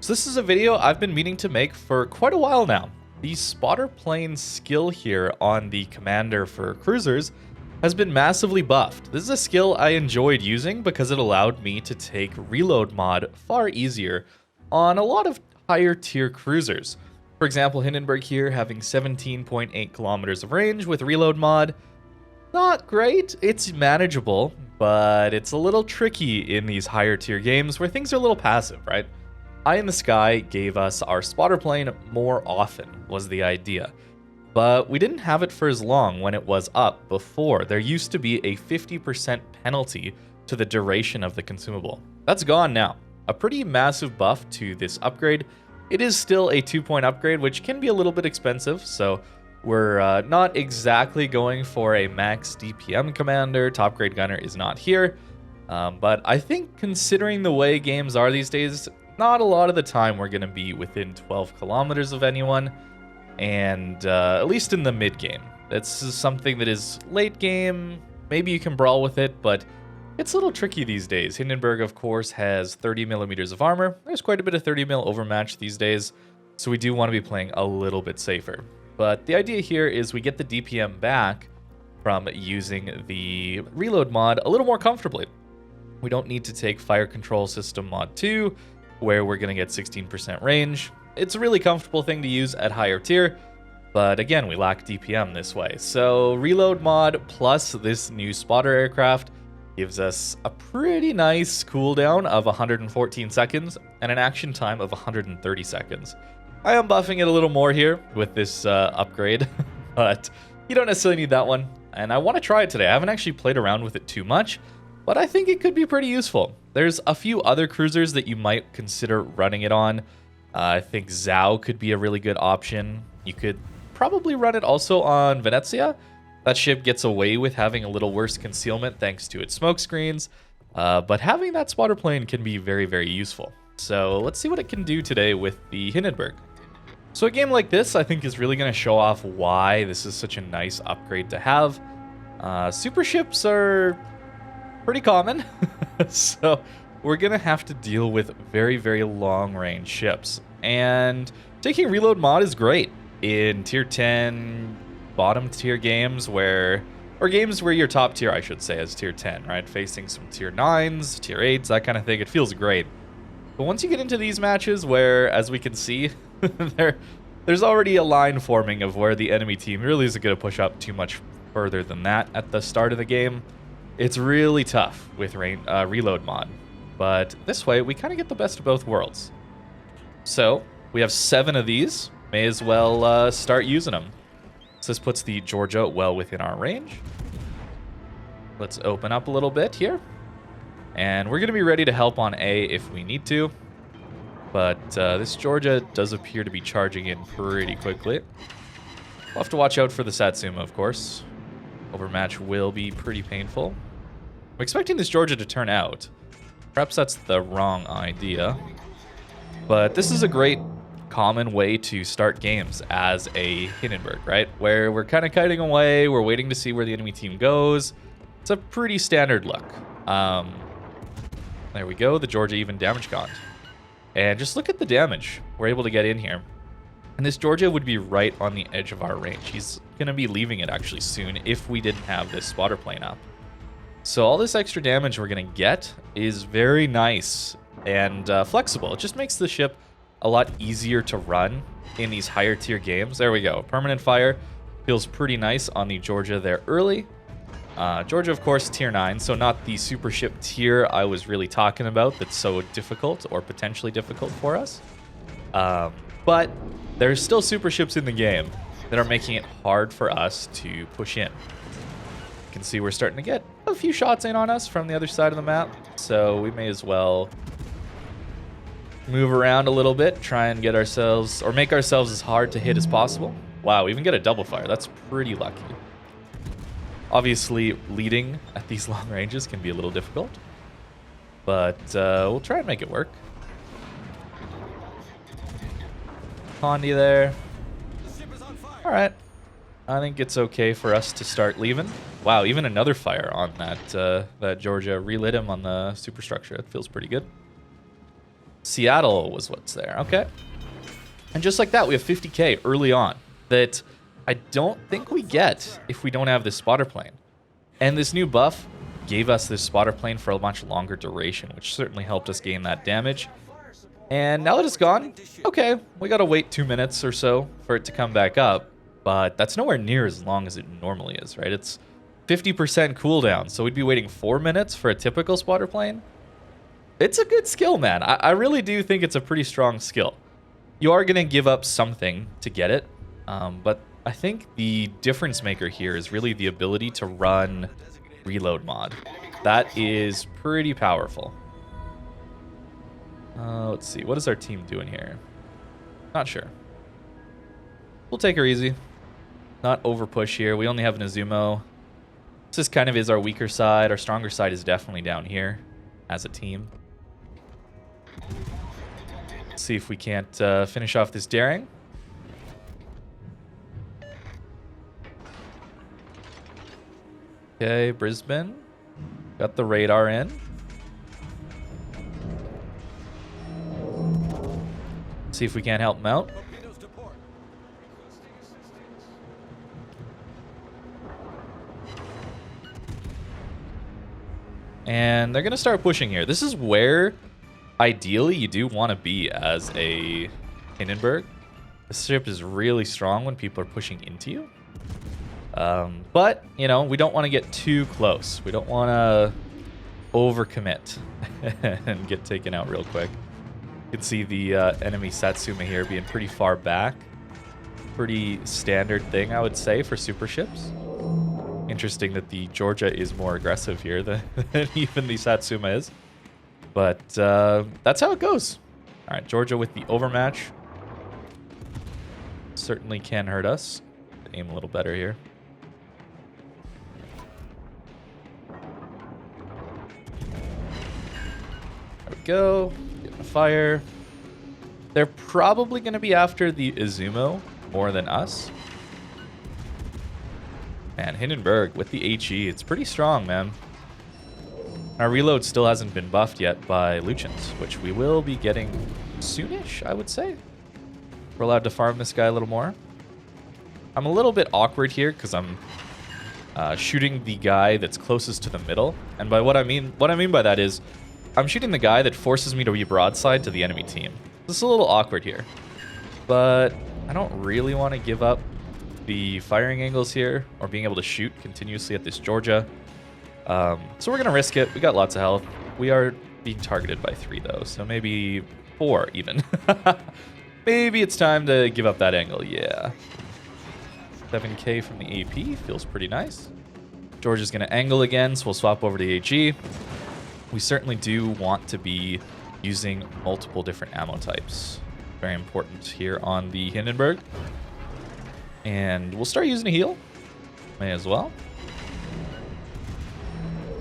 So this is a video I've been meaning to make for quite a while now. The spotter plane skill here on the commander for cruisers has been massively buffed. This is a skill I enjoyed using because it allowed me to take reload mod far easier on a lot of higher tier cruisers. For example, Hindenburg here having 17.8 kilometers of range with reload mod. Not great, it's manageable, but it's a little tricky in these higher tier games where things are a little passive, right? Eye in the Sky gave us our spotter plane more often, was the idea. But we didn't have it for as long when it was up before. There used to be a 50% penalty to the duration of the consumable. That's gone now. A pretty massive buff to this upgrade. It is still a 2-point upgrade, which can be a little bit expensive, so we're not exactly going for a max DPM commander. Top grade gunner is not here. But I think considering the way games are these days, not a lot of the time we're going to be within 12 kilometers of anyone, and at least in the mid game. This is something that is late game. Maybe you can brawl with it, but it's a little tricky these days. Hindenburg, of course, has 30 millimeters of armor. There's quite a bit of 30 mil overmatch these days, so we do want to be playing a little bit safer. But the idea here is we get the DPM back from using the reload mod a little more comfortably. We don't need to take Fire Control System mod 2, where we're going to get 16% range. It's a really comfortable thing to use at higher tier, but again, we lack DPM this way. So reload mod plus this new spotter aircraft gives us a pretty nice cooldown of 114 seconds and an action time of 130 seconds. I am buffing it a little more here with this upgrade, but you don't necessarily need that one. And I want to try it today. I haven't actually played around with it too much, but I think it could be pretty useful. There's a few other cruisers that you might consider running it on. I think Zhao could be a really good option. You could probably run it also on Venezia. That ship gets away with having a little worse concealment thanks to its smoke screens, but having that spotter plane can be very, very useful. So let's see what it can do today with the Hindenburg. So a game like this, I think, is really going to show off why this is such a nice upgrade to have. Super ships are pretty common, so we're gonna have to deal with very, very long range ships, and taking reload mod is great in tier 10 bottom tier games or games where your top tier, I should say, is tier 10, right? Facing some tier 9s, tier 8s, that kind of thing. It feels great. But once you get into these matches where, as we can see, there's already a line forming of where the enemy team really isn't going to push up too much further than that at the start of the game, it's really tough with reload mod. But this way, we kind of get the best of both worlds. So we have 7 of these. May as well start using them. So this puts the Georgia well within our range. Let's open up a little bit here. And we're going to be ready to help on A if we need to. But this Georgia does appear to be charging in pretty quickly. We'll have to watch out for the Satsuma, of course. Overmatch will be pretty painful. I'm expecting this Georgia to turn out. Perhaps that's the wrong idea. But this is a great common way to start games as a Hindenburg, right? Where we're kind of kiting away, we're waiting to see where the enemy team goes. It's a pretty standard look. There we go, the Georgia even damage gone. And just look at the damage we're able to get in here. And this Georgia would be right on the edge of our range. He's going to be leaving it actually soon if we didn't have this spotter plane up. So all this extra damage we're going to get is very nice and flexible. It just makes the ship a lot easier to run in these higher tier games. There we go. Permanent fire feels pretty nice on the Georgia there early. Georgia, of course, tier 9, so not the super ship tier I was really talking about that's so difficult or potentially difficult for us. But there's still super ships in the game that are making it hard for us to push in. You can see we're starting to get a few shots in on us from the other side of the map, so we may as well move around a little bit, try and get ourselves, or make ourselves as hard to hit as possible. Wow, we even get a double fire. That's pretty lucky. Obviously, leading at these long ranges can be a little difficult, but we'll try and make it work. Pondy there. All right. I think it's okay for us to start leaving. Wow, even another fire on that that Georgia relit him on the superstructure. It feels pretty good. Seattle was what's there. Okay. And just like that, we have 50k early on that I don't think we get if we don't have this spotter plane. And this new buff gave us this spotter plane for a much longer duration, which certainly helped us gain that damage. And now that it's gone, okay, we gotta wait 2 minutes or so for it to come back up. But that's nowhere near as long as it normally is, right? It's 50% cooldown, so we'd be waiting 4 minutes for a typical spotter plane. It's a good skill, man. I really do think it's a pretty strong skill. You are gonna give up something to get it, but I think the difference maker here is really the ability to run reload mod. That is pretty powerful. Let's see. What is our team doing here? Not sure. We'll take her easy. Not over push here. We only have an Azumo. This kind of is our weaker side. Our stronger side is definitely down here as a team. Let's see if we can't finish off this daring. Okay, Brisbane. Got the radar in. See if we can't help them out. And they're going to start pushing here. This is where, ideally, you do want to be as a Hindenburg. This ship is really strong when people are pushing into you. But, you know, we don't want to get too close. We don't want to overcommit and get taken out real quick. You can see the enemy Satsuma here being pretty far back. Pretty standard thing, I would say, for super ships. Interesting that the Georgia is more aggressive here than even the Satsuma is. But that's how it goes. All right, Georgia with the Overmatch. Certainly can hurt us. Aim a little better here. There we go. Getting a fire. They're probably going to be after the Izumo more than us. And Hindenburg with the HE. It's pretty strong, man. Our reload still hasn't been buffed yet by Lucians, which we will be getting soonish, I would say. We're allowed to farm this guy a little more. I'm a little bit awkward here because I'm shooting the guy that's closest to the middle. And by what I mean by that is I'm shooting the guy that forces me to be broadside to the enemy team. This is a little awkward here, but I don't really want to give up the firing angles here or being able to shoot continuously at this Georgia. So we're going to risk it. We got lots of health. We are being targeted by 3 though, so maybe 4 even. Maybe it's time to give up that angle. Yeah. 7k from the AP feels pretty nice. Georgia's going to angle again, so we'll swap over to the HE. We certainly do want to be using multiple different ammo types. Very important here on the Hindenburg. And we'll start using a heal. May as well.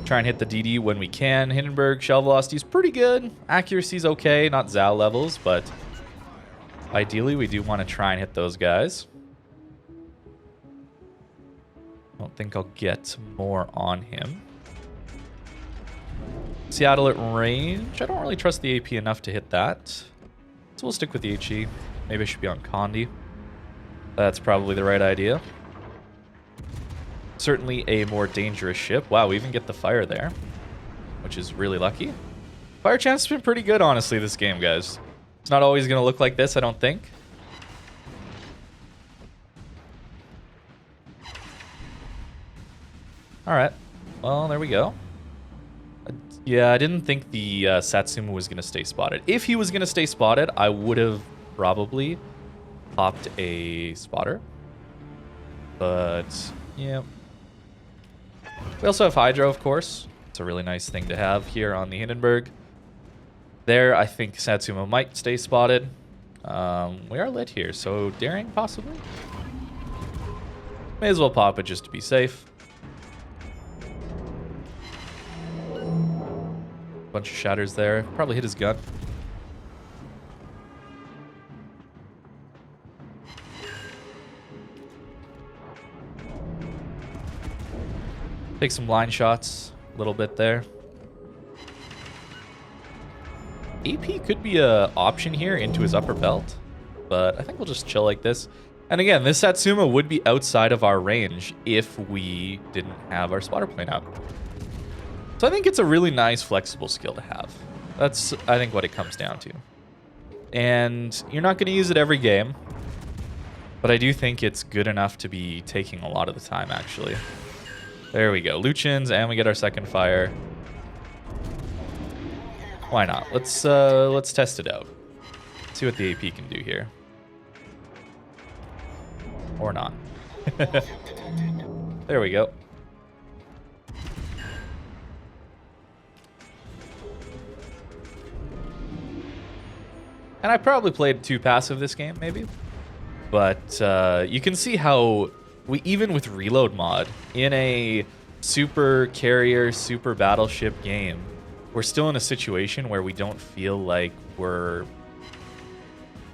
Try and hit the DD when we can. Hindenburg shell velocity is pretty good. Accuracy is okay, not Zal levels, but ideally we do want to try and hit those guys. Don't think I'll get more on him. Seattle at range. I don't really trust the AP enough to hit that. So we'll stick with the HE. Maybe I should be on Condi. That's probably the right idea. Certainly a more dangerous ship. Wow, we even get the fire there, which is really lucky. Fire chance has been pretty good, honestly, this game, guys. It's not always going to look like this, I don't think. All right. Well, there we go. Yeah, I didn't think the Satsuma was going to stay spotted. If he was going to stay spotted, I would have probably popped a spotter. But, yeah. We also have Hydro, of course. It's a really nice thing to have here on the Hindenburg. There, I think Satsuma might stay spotted. We are lit here, so daring, possibly? May as well pop it just to be safe. Bunch of shatters there. Probably hit his gun. Take some line shots a little bit there. AP could be a option here into his upper belt, but I think we'll just chill like this. And again, this Satsuma would be outside of our range if we didn't have our spotter plane up. So I think it's a really nice flexible skill to have. That's, I think, what it comes down to. And you're not going to use it every game, but I do think it's good enough to be taking a lot of the time, actually. There we go. Luchins, and we get our second fire. Why not? Let's test it out. See what the AP can do here. Or not. There we go. And I probably played too passive this game, maybe. But you can see how we, even with reload mod, in a super carrier, super battleship game, we're still in a situation where we don't feel like we're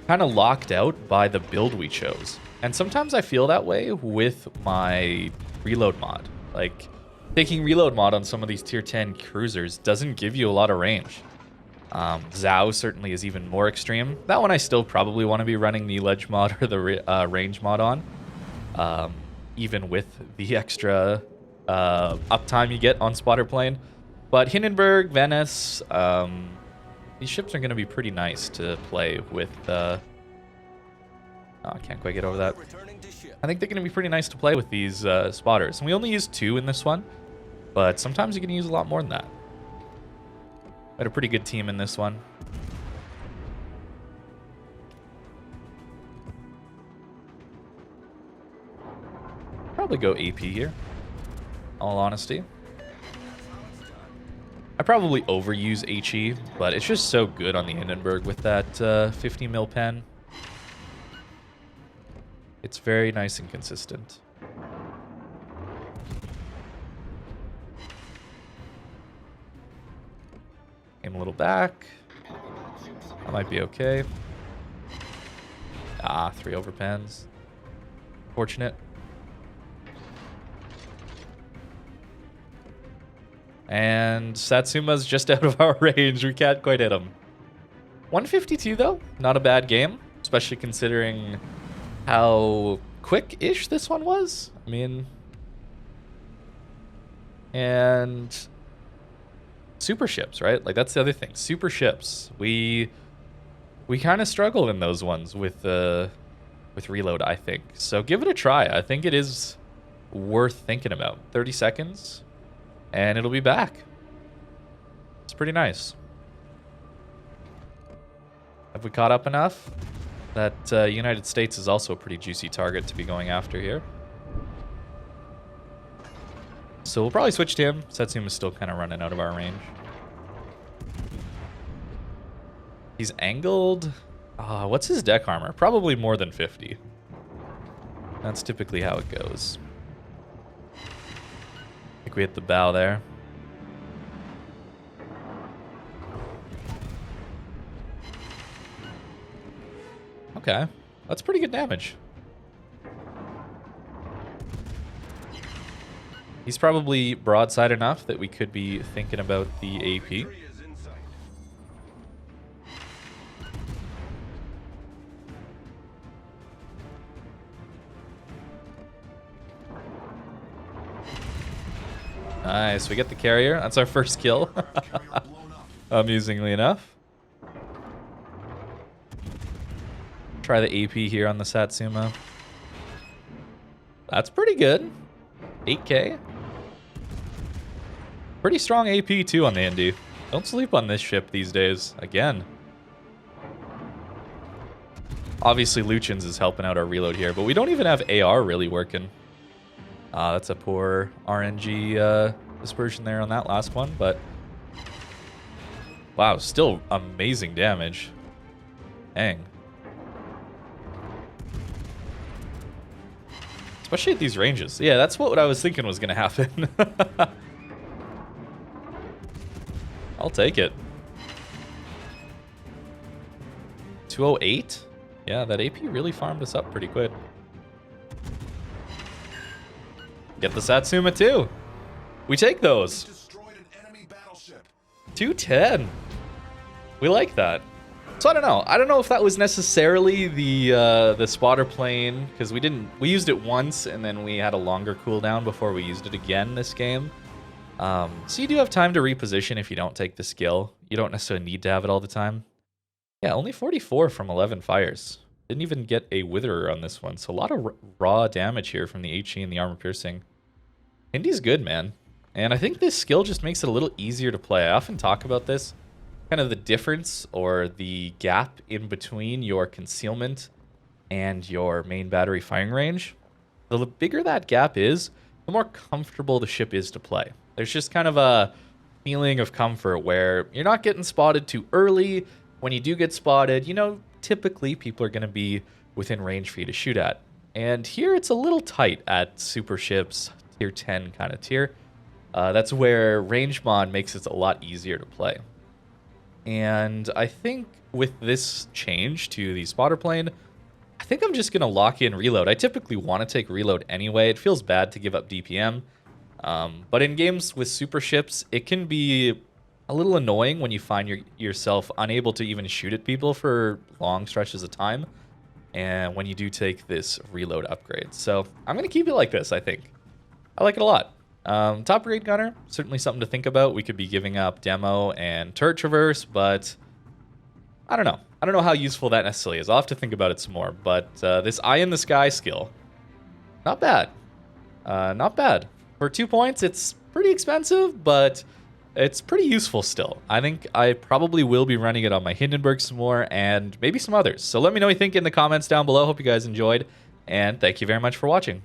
kind of locked out by the build we chose. And sometimes I feel that way with my reload mod. Like, taking reload mod on some of these tier 10 cruisers doesn't give you a lot of range. Zhao certainly is even more extreme. That one I still probably want to be running the ledge mod or the range mod on. Even with the extra uptime you get on spotter plane. But Hindenburg, Venice, these ships are going to be pretty nice to play with. I can't quite get over that. I think they're going to be pretty nice to play with these spotters. And we only used 2 in this one, but sometimes you can use a lot more than that. We had a pretty good team in this one. Probably go AP here, in all honesty. I probably overuse HE, but it's just so good on the Hindenburg with that 50 mil pen. It's very nice and consistent. Aim a little back. That might be okay. 3 overpens. Fortunate. And Satsuma's just out of our range. We can't quite hit him. 152 though, not a bad game, especially considering how quick-ish this one was. I mean, and super ships, right? Like, that's the other thing. Super ships. We kind of struggle in those ones with reload, I think. So give it a try. I think it is worth thinking about. 30 seconds, and it'll be back. It's pretty nice. Have we caught up enough? That United States is also a pretty juicy target to be going after here. So we'll probably switch to him. Satsuma's still kind of running out of our range. He's angled. What's his deck armor? Probably more than 50. That's typically how it goes. I think we hit the bow there. Okay, that's pretty good damage. He's probably broadside enough that we could be thinking about the AP. Nice, we get the carrier. That's our first kill. Amusingly enough. Try the AP here on the Satsuma. That's pretty good. 8k. Pretty strong AP too on the Indy. Don't sleep on this ship these days. Again. Obviously Luchins is helping out our reload here, but we don't even have AR really working. That's a poor RNG dispersion there on that last one, but wow, still amazing damage. Dang. Especially at these ranges. Yeah, that's what I was thinking was going to happen. I'll take it. 208? Yeah, that AP really farmed us up pretty quick. Get the Satsuma too. We take those. 210. We like that. So I don't know. I don't know if that was necessarily the spotter plane, because we used it once and then we had a longer cooldown before we used it again this game. So you do have time to reposition if you don't take the skill. You don't necessarily need to have it all the time. Yeah, only 44 from 11 fires. Didn't even get a witherer on this one. So a lot of raw damage here from the HE and the armor piercing. Indy's good, man. And I think this skill just makes it a little easier to play. I often talk about this. Kind of the difference or the gap in between your concealment and your main battery firing range. The bigger that gap is, the more comfortable the ship is to play. There's just kind of a feeling of comfort where you're not getting spotted too early. When you do get spotted, you know, typically people are going to be within range for you to shoot at. And here it's a little tight at super ships, tier 10 kind of tier. That's where range mod makes it a lot easier to play. And I think with this change to the spotter plane, I think I'm just going to lock in reload. I typically want to take reload anyway. It feels bad to give up DPM. But in games with super ships, it can be a little annoying when you find yourself unable to even shoot at people for long stretches of time. And when you do take this reload upgrade. So I'm going to keep it like this, I think. I like it a lot. Top grade gunner, certainly something to think about. We could be giving up demo and turret traverse, but I don't know. I don't know how useful that necessarily is. I'll have to think about it some more. But this eye in the sky skill, not bad. Not bad. For 2 points, it's pretty expensive, but it's pretty useful still. I think I probably will be running it on my Hindenburg some more and maybe some others. So let me know what you think in the comments down below. Hope you guys enjoyed, and thank you very much for watching.